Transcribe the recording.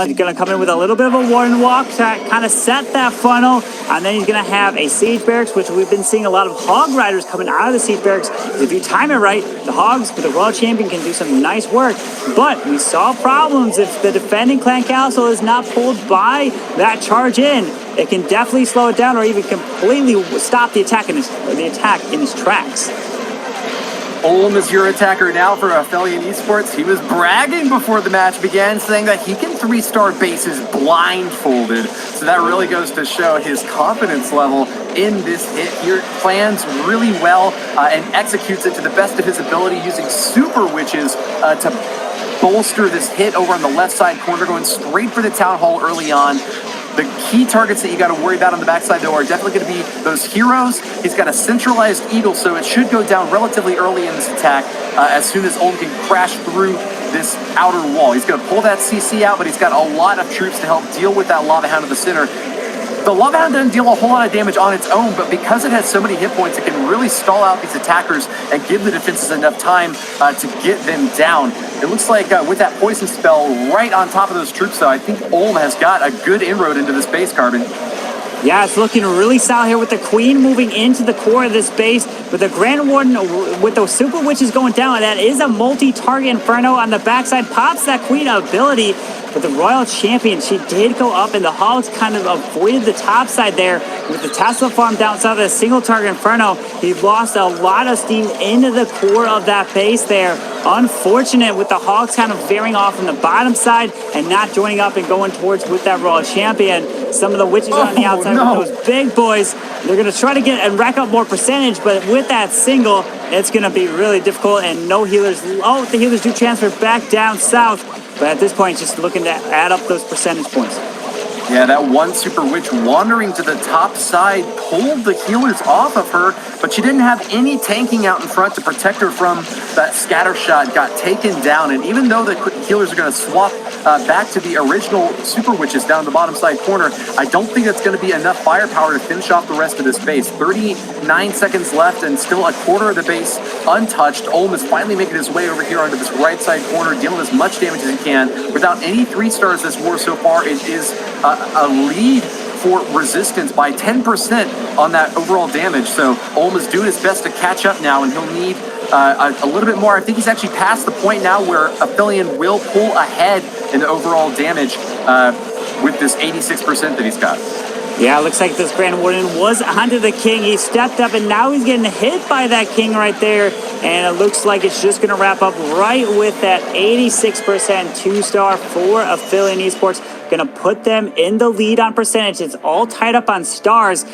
He's going to come in with a little bit of a warden walk to kind of set that funnel, and then he's going to have a siege barracks, which we've been seeing a lot of hog riders coming out of the siege barracks. If you time it right, the hogs with the royal champion can do some nice work, but we saw problems if the defending clan castle is not pulled by that charge in. It can definitely slow it down or even completely stop the attack in its tracks. Olm is your attacker now for Aphelion Esports. He was bragging before the match began, saying that he can 3-star bases blindfolded. So that really goes to show his confidence level in this hit. He plans really well and executes it to the best of his ability, using Super Witches to bolster this hit over on the left side corner, going straight for the Town Hall early on. The key targets that you got to worry about on the backside, though, are definitely going to be those heroes. He's got a centralized eagle, so it should go down relatively early in this attack as soon as Olm can crash through this outer wall. He's going to pull that CC out, but he's got a lot of troops to help deal with that Lava Hound in the center. The Lava Hound doesn't deal a whole lot of damage on its own, but because it has so many hit points, it can really stall out these attackers and give the defenses enough time to get them down. It looks like with that poison spell right on top of those troops, though, I think Olm has got a good inroad into this base, Carbon. Yeah, it's looking really solid here with the Queen moving into the core of this base. With the Grand Warden, with those Super Witches going down, that is a multi-target Inferno on the backside. Pops that Queen ability. But the Royal Champion, she did go up, and the Hogs kind of avoided the top side there with the Tesla farm down south of the single target Inferno. He lost a lot of steam into the core of that base there. Unfortunate with the Hogs kind of veering off from the bottom side and not joining up and going towards with that Royal Champion. Some of the Witches are on the outside with those big boys. They're going to try to get and rack up more percentage, but with that single, it's going to be really difficult, and no healers. Oh, the healers do transfer back down south. But at this point, just looking to add up those percentage points. Yeah, that one Super Witch wandering to the top side pulled the healers off of her, but she didn't have any tanking out in front to protect her from that scatter shot. Got taken down, and even though the healers are going to swap back to the original Super Witches down the bottom side corner, I don't think that's going to be enough firepower to finish off the rest of this base. 39 seconds left and still a quarter of the base untouched. Olm is finally making his way over here onto this right side corner, dealing as much damage as he can. Without any 3-stars this war so far, it is a lead for resistance by 10% on that overall damage. So Olm is doing his best to catch up now, and he'll need a little bit more. I think he's actually past the point now where Aphelion will pull ahead in the overall damage with this 86% that he's got. Yeah, it looks like this Grand Warden was onto the King. He stepped up, and now he's getting hit by that King right there. And it looks like it's just going to wrap up right with that 86% 2-star for Aphelion Esports. Going to put them in the lead on percentage. It's all tied up on stars.